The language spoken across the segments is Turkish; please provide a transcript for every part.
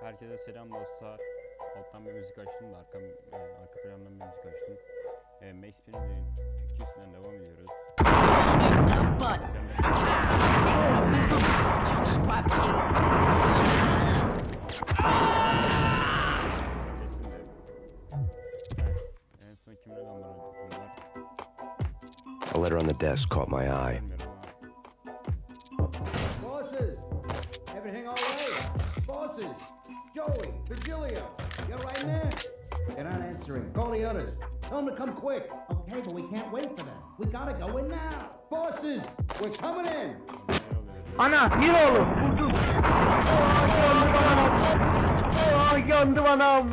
Herkese selam dostlar. Alttan bir müzik açtım da arka plandan bir müzik açtım. Max Payne'in Türkçesinden devam ediyoruz. En son kimle bunlar? A letter on the desk caught my eye. Bosses! Everything all right? Bosses! Joey! Virgilio! You're right there? They're not answering. Call the others. Tell them to come quick. Okay, but we can't wait for them. We gotta go in now. Bosses! We're coming in! Ana! 2bolum! Buldum! Yandım anam!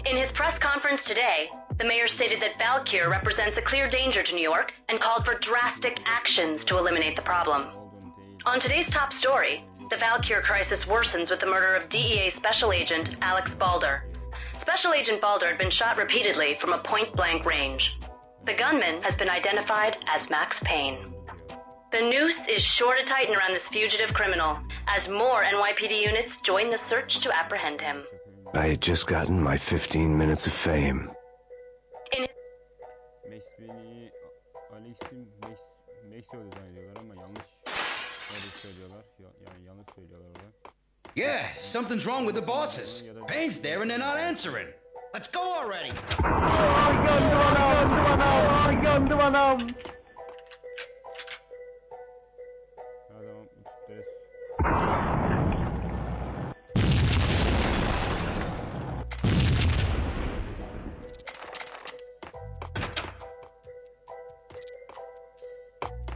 In his press conference today, the mayor stated that Valkyr represents a clear danger to New York and called for drastic actions to eliminate the problem. On today's top story, the Valkyr crisis worsens with the murder of DEA Special Agent Alex Balder. Special Agent Balder had been shot repeatedly from a point-blank range. The gunman has been identified as Max Payne. The noose is sure to tighten around this fugitive criminal as more NYPD units join the search to apprehend him. I had just gotten my 15 minutes of fame. Max Payne'i Max öldü zannediyorlar ama yanlış söylüyorlar. Yani yanlış söylüyorlar orada. Yeah, something's wrong with the bosses. Payne's there and they're not answering. Let's go already! Yandım anam!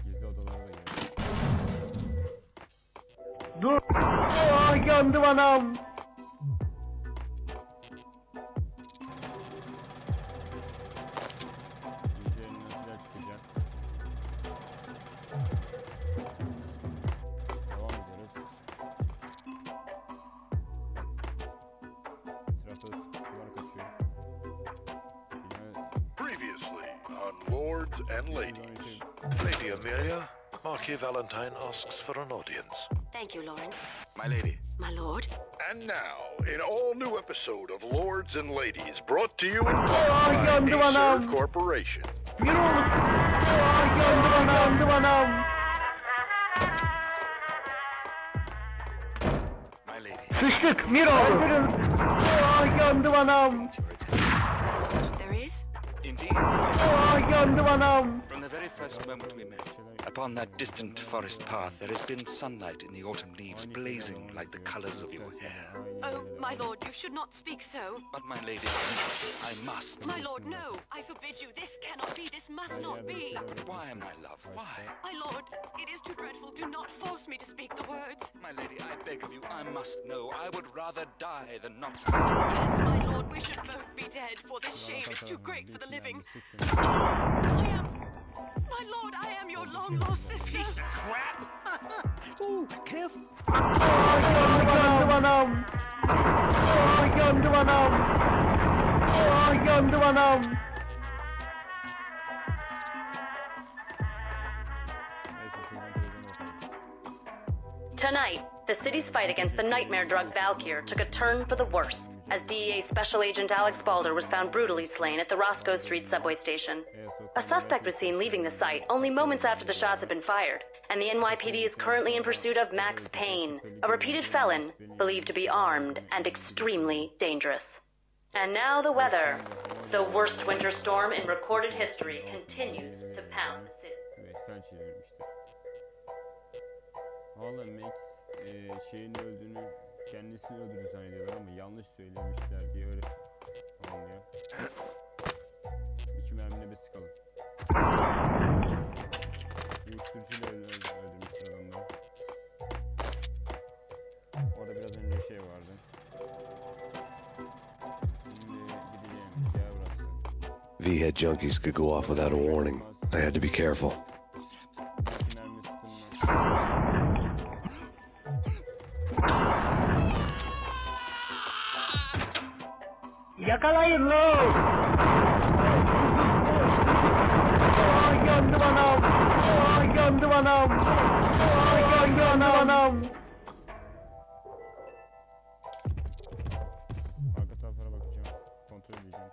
Gizli odalara da geldi. Dur! Yandım anam! Yüzlerinden silah çıkacak. Devam ediyoruz. Etrafta sular kaçıyor. Previously on Lords and Ladies. Lady Amelia, Marquis Valentine asks for an audience. Thank you, Lawrence. My lady. My lord. And now, an all-new episode of Lords and Ladies, brought to you in part by Acer Corporation. Yandım anam! My lady. Sıçtık Miro! Yandım anam! There is? Indeed. Yandım anam! From the very first moment we met, upon that distant forest path, there has been sunlight in the autumn leaves blazing like the colors of your hair. Oh, my lord, you should not speak so. But my lady, I must. My lord, no. I forbid you. This cannot be. This must not be. Why, my love, why? My lord, it is too dreadful. Do not force me to speak the words. My lady, I beg of you, I must know. I would rather die than not. Yes, my lord, we should both be dead, for this shame is too great for the living. My lord, I am your long-lost sister. Piece of crap! Ooh, careful. Yandım anam! Yandım anam! Yandım anam! Tonight, the city's fight against the nightmare drug Valkyr took a turn for the worse as DEA Special Agent Alex Balder was found brutally slain at the Roscoe Street subway station. A suspect was seen leaving the site only moments after the shots had been fired, and the NYPD is currently in pursuit of Max Payne, a repeated felon believed to be armed and extremely dangerous. And now the weather. The worst winter storm in recorded history continues to pound the city. Evet, felç edilmiştir. Valla Max şeyin öldüğünü, kendisini öldürdü zannediyorlar ama yanlış söylemişler diye öyle anlıyor. 2 mermine bir sıkalım. Uyuşturucuyla öldürmüşler adamları. Orada biraz önce şey vardı. Şimdi gideceğim yer burası. V-head junkies could go off without a warning. I had to be careful. 2 mermi sıkılmaz. Yakalayın lan! Ay yandım anam! Ay yandım anam! Ay yandım anam! Arka taraflara bakacağım. Kontrol edeceğim.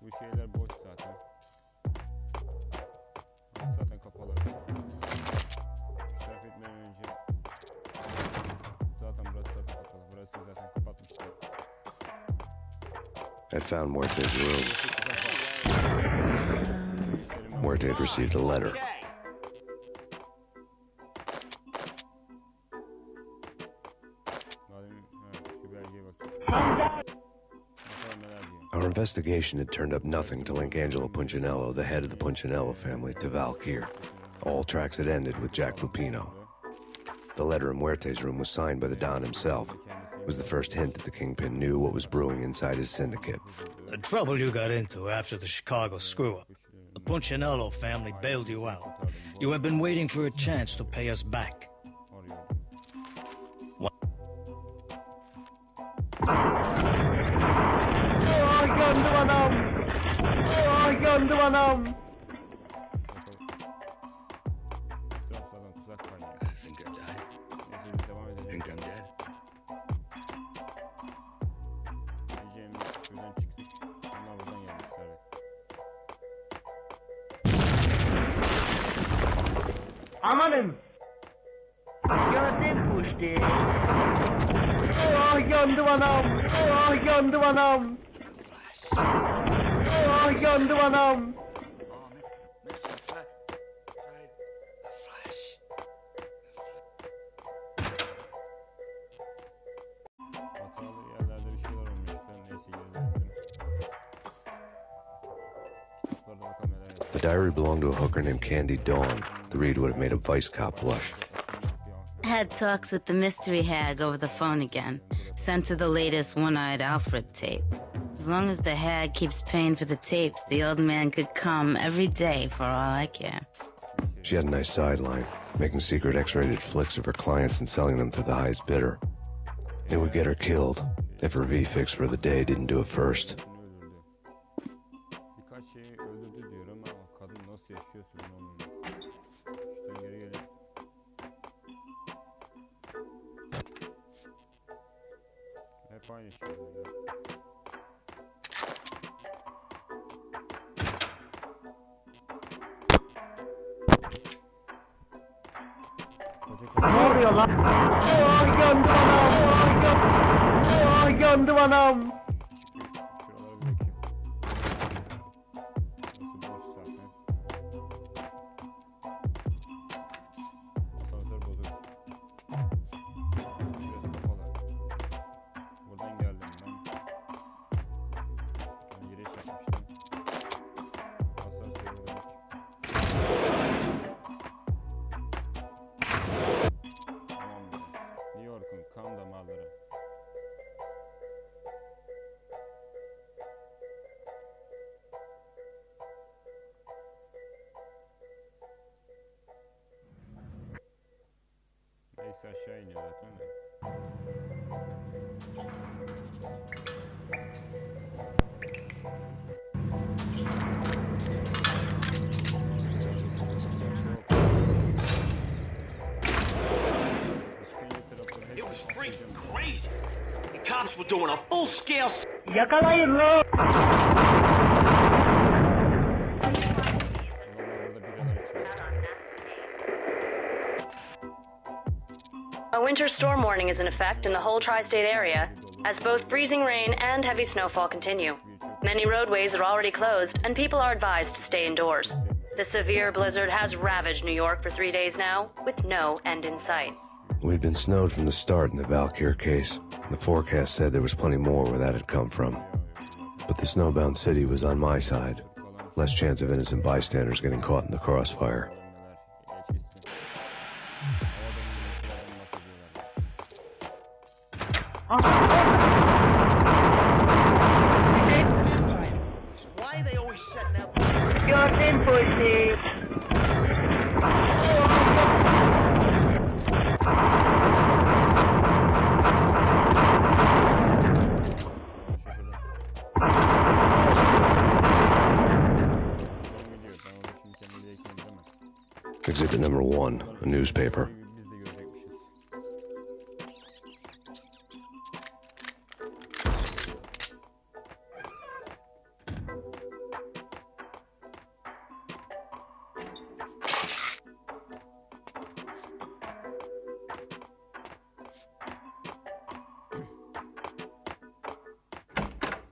Bu şeyler boş zaten. Burası zaten kapalı. İşaret etmeden önce zaten burası zaten kapalı. Burası zaten kapatmışlar. I found Muerte's room. Muerte had received a letter. Şu belgeye bakacağım. Bakalım neler diyor. Our investigation had turned up nothing to link Angelo Punchinello, the head of the Punchinello family, to Valkyr. All tracks had ended with Jack Lupino. The letter in Muerte's room was signed by the Don himself. It was the first hint that the Kingpin knew what was brewing inside his syndicate. The trouble you got into after the Chicago screw-up. The Punchinello family bailed you out. You have been waiting for a chance to pay us back. Ay yandım anam! Ay yandım anam! Etraf zaten tuzak kaynıyor. I think I'm dead. Neyse biz devam I edelim. think I'm dead. Gideceğimiz şuradan çıktık. Onlar buradan gelmişler. Amanım! Gördüm puşti! Ay yandım anam! Ay yandım anam! Ay yandım anam! Oh, miss inside. Inside. A flash. Hatalı yerlerde bir şeyler olmuş. Ben neyse geri döndüm. Yukarıda bakalım neler yazıyor. The diary belonged to a hooker named Candy Dawn. The read would have made a vice cop blush. Had talks with the mystery hag over the phone again. Sent to the latest one-eyed Alfred tape. As long as the hag keeps paying for the tapes, the old man could come every day for all I care. She had a nice sideline, making secret X-rated flicks of her clients and selling them to the highest bidder. It would get her killed if her V-fix for the day didn't do it first. Birkaç şeyi öldürdü diyor ama kadın nasıl yaşıyorsun onunla? Şuradan geri gelelim. Hep aynı şey oluyor. Ne oluyor lan? Ay yandım anam! Ay yandım anam! Şuralara bir bakayım. Burası boş zaten. Asansör bozuk. Burası kapalı. Buradan geldim ben. Ben giriş yapmıştım. Asansör burada bak. Tamamdır. New York'un kan damarları. Neyse aşağı iniyor zaten de. It was freaking crazy. The cops were doing a full-scale... Yakalayın lan! A winter storm warning is in effect in the whole tri-state area. as both freezing rain and heavy snowfall continue. Many roadways are already closed, and people are advised to stay indoors. The severe blizzard has ravaged New York for 3 days now, with no end in sight. We'd been snowed from the start in the Valkyr case. The forecast said there was plenty more where that had come from. But the snowbound city was on my side. Less chance of innocent bystanders getting caught in the crossfire. Why are they always setting out? You're in, pussy. Exhibit number 1, a newspaper.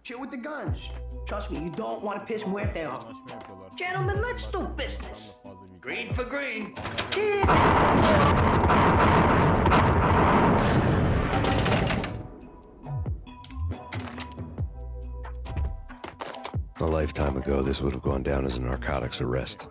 Shit with the guns. Trust me, you don't want to piss Muerte off. Gentlemen, let's do business. Green for green. Cheers. A lifetime ago, this would have gone down as a narcotics arrest.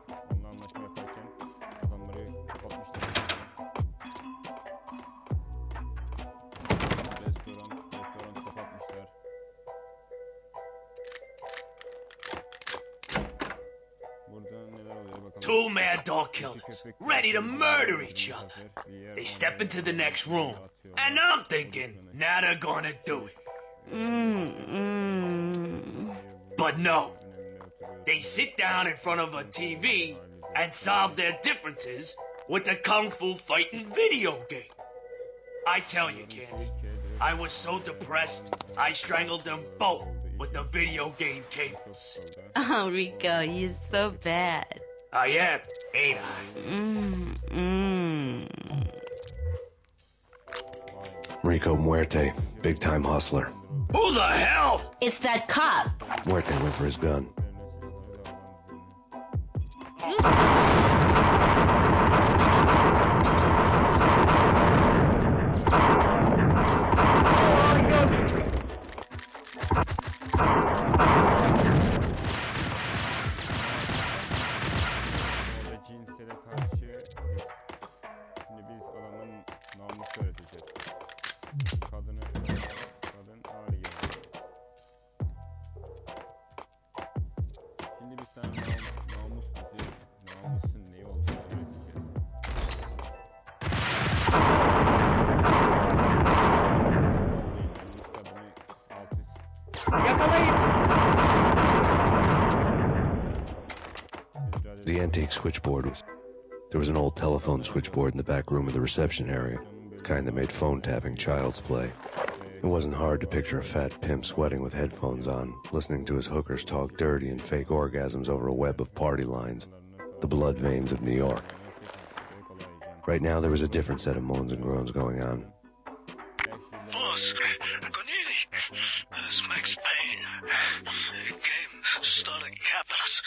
Two mad dog killers, ready to murder each other. They step into the next room, and I'm thinking, now they're gonna do it. But no. They sit down in front of a TV and solve their differences with a kung fu fighting video game. I tell you, Candy, I was so depressed, I strangled them both with the video game cables. Oh, Rico, you're so bad. I am, ain't I? Rico Muerte, big-time hustler. Who the hell? It's that cop. Muerte went for his gun. The antique switchboard was... There was an old telephone switchboard in the back room of the reception area, the kind that made phone tapping child's play. It wasn't hard to picture a fat pimp sweating with headphones on, listening to his hookers talk dirty and fake orgasms over a web of party lines, the blood veins of New York. Right now, there was a different set of moans and groans going on. Boss, Corneli, this makes pain. He came, started capping us.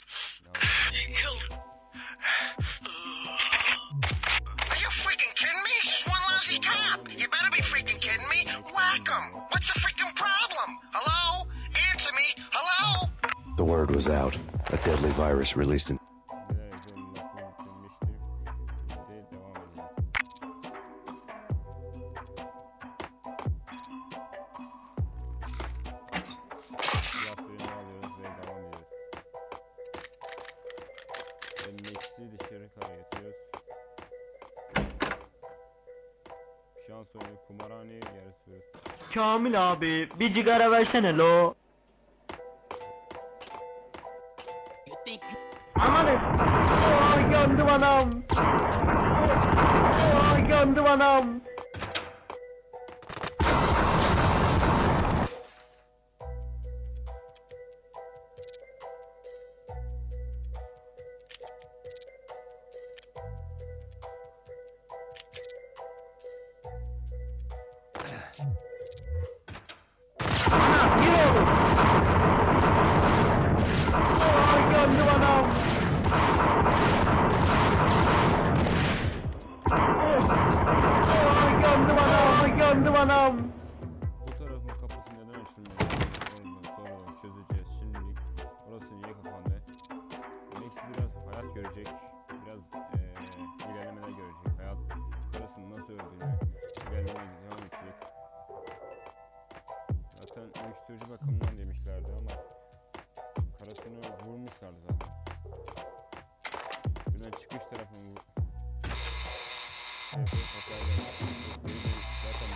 He killed him. Are you freaking kidding me? He's just one lousy cop. You better be freaking kidding me. Whack him. What's the freaking problem? Hello? Answer me. Hello? The word was out. A deadly virus released in... Kamil abi, bir cigara versene lo. Amanın. Oh, yandım anam. Oh, yandım anam. yandım anam. Bu tarafın kapısı neden açılmıyor? Sonradan çözeceğiz. Şimdilik orası niye kapandı? Max biraz hayat görecek. Biraz ilerlemeler görecek. Hayat karısının nasıl öldüğünü ilerlemeye devam edecek. Zaten uyuşturucu bakımından demişlerdi ama karısını vurmuşlardı zaten. Şuradan çıkış tarafını zaten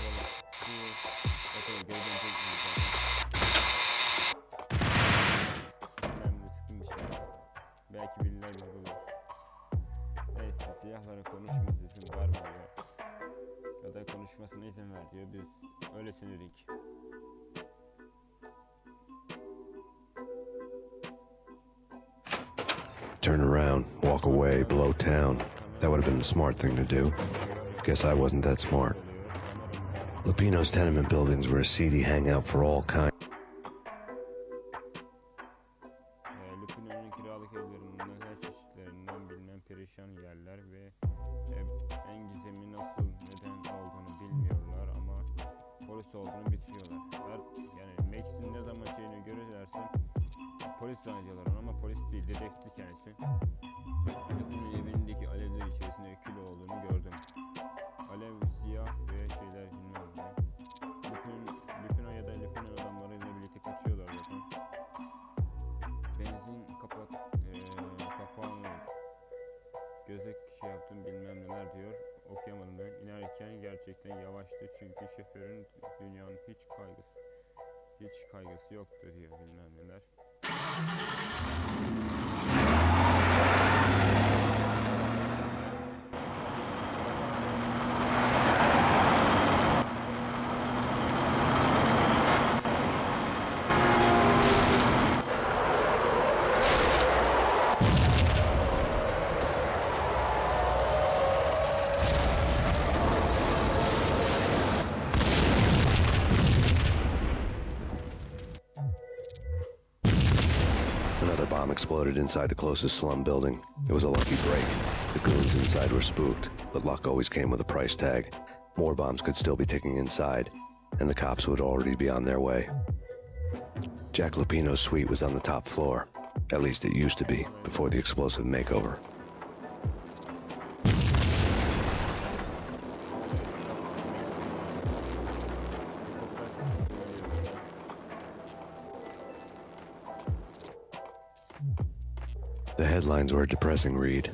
böyle zaten geri dönecek önemli sıkıntı şey. Belki birileri bizi bulur. Neyse siyahlara konuşması izin vermiyor. Ya da konuşmasına izin ver diyor. Biz öyle sinirlik. Turn around, walk away, blow town. That would have been the smart thing to do. Guess I wasn't that smart. Lupino's tenement buildings were a seedy hangout for all kinds. Lupino'nun kiralık evlerinden her çeşitlerinden bilinen perişan yerler ve en gizemli nasıl neden olduğunu bilmiyorlar ama polis olduğunu bitiriyorlar. Yani Max'in ne zaman şeyini görürlerse polis zannediyorlar onu ama polis değil, dedektif kendisi. Lupino'nun evindeki alevler içerisinde kül olduğunu gördüm. Alev siyah ve şeyler bilmem ne. Lupino ya da Lupino adamlarıyla birlikte kaçıyorlar zaten. Benzin kapağını göze şey yaptım bilmem neler diyor. Okuyamadım ben. İnerken gerçekten yavaştı çünkü şoförün dünyanın hiç kaygısı yoktu diyor bilmem neler. Another bomb exploded inside the closest slum building. It was a lucky break. The goons inside were spooked, but luck always came with a price tag. More bombs could still be ticking inside, and the cops would already be on their way. Jack Lupino's suite was on the top floor. At least it used to be, before the explosive makeover. The headlines were a depressing read.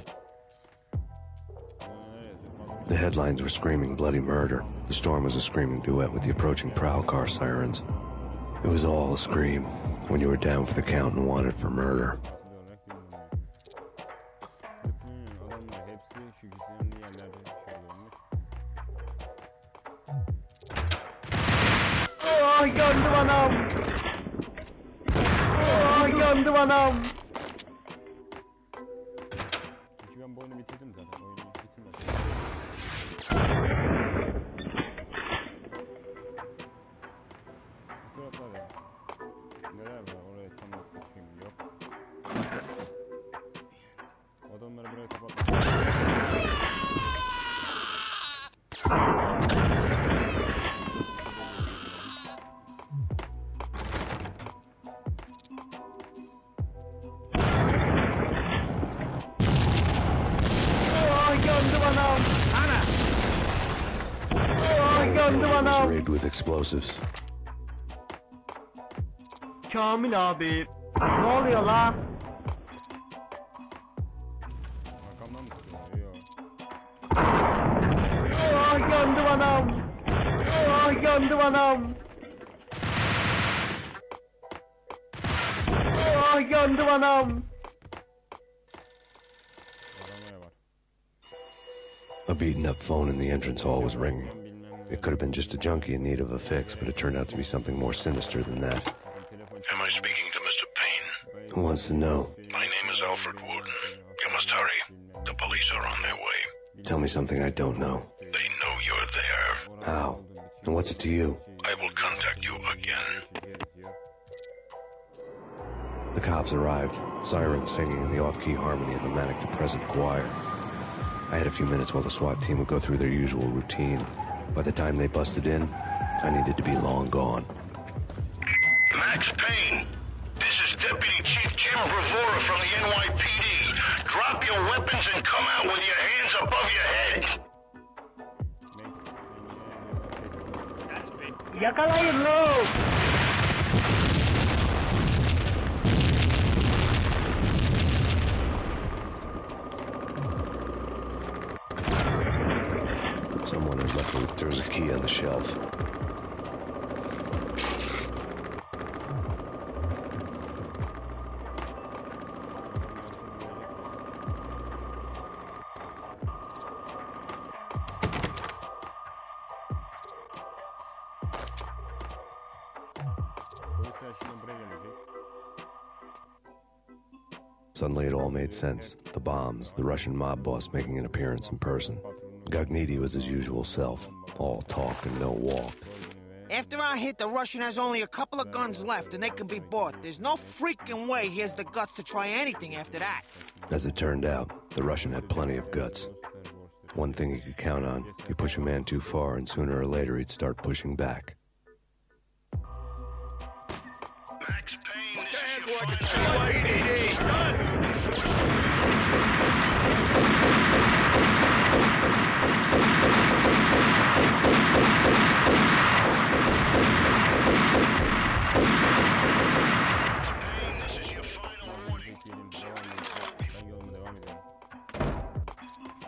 The headlines were screaming bloody murder. The storm was a screaming duet with the approaching prowl car sirens. It was all a scream when you were down for the count and wanted for murder. Oh, yandım anam. Oh, yandım anam. Ben bu oyunu bitirdim zaten. Oyunu bitirmedim. Bu taraflarda neler var oraya tam bir fikrim yok. Adamları buraya kapatmak. It was rigged with explosives. Kamil abi. Ne oluyor lan? Arkamdan mı sıkıyor? Yok. Oh, yandım anam. Oh, yandım anam. Oh, yandım anam. A beaten up phone in the entrance hall was ringing. It could have been just a junkie in need of a fix, but it turned out to be something more sinister than that. Am I speaking to Mr. Payne? Who wants to know? My name is Alfred Wooden. You must hurry. The police are on their way. Tell me something I don't know. They know you're there. How? And what's it to you? I will contact you again. The cops arrived, sirens singing in the off-key harmony of a manic-depressive choir. I had a few minutes while the SWAT team would go through their usual routine. By the time they busted in, I needed to be long gone. Max Payne, this is Deputy Chief Jim Bravura from the NYPD. Drop your weapons and come out with your hands above your head. Yakalayın lo! Someone had left Luther's key on the shelf. Suddenly it all made sense. The bombs, the Russian mob boss making an appearance in person. Gagniti was his usual self, all talk and no walk. After our hit, the Russian has only a couple of guns left, and they can be bought. There's no freaking way he has the guts to try anything after that. As it turned out, the Russian had plenty of guts. One thing he could count on, you push a man too far, and sooner or later he'd start pushing back. Max Payne, Put your hands where I can see what EDD. Done.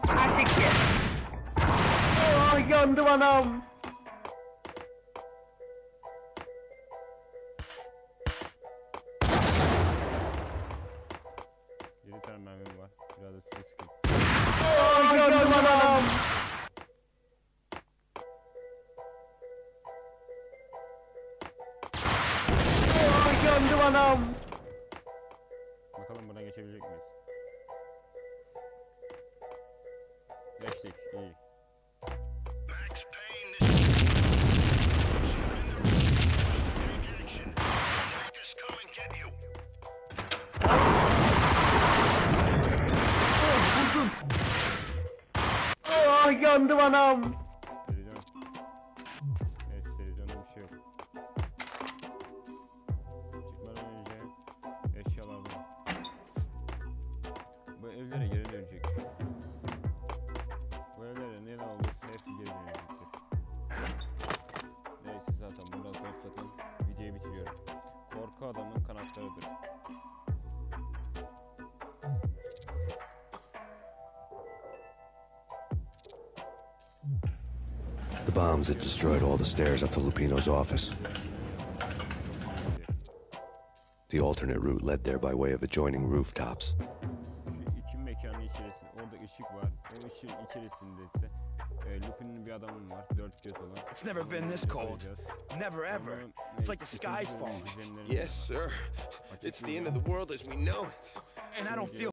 Hadi gel. Oh, yandım anam. 7 tane mermim var. Biraz da size sıkın. Oh, yandım anam. Oh, yandım anam. Bakalım buradan geçebilecek miyiz? Geçtik, iyi. Max Payne, this is take action. Hackers come and get you. Oh, yandım anam. Televizyon. Evet, televizyonda bir şey yok. Çıkmadan önce eşyalardan. Bu evlere geri dönecek. Bu evlere ne olursa hepsi geri dönecektir. Neyse zaten bundan sonra zaten videoyu bitiriyorum. Korku adamın kanatlarıdır. The bombs had destroyed all the stairs up to Lupino's office. The alternate route led there by way of adjoining rooftops. Şu iki mekanın içerisinde orada ışık var. O ışığın içerisinde ise Lupin'in bir adamım var. 4 göz olan. It's never been this cold. Never ever. It's like the sky's falling. Yes, sir. It's the end of the world as we know it. And I don't feel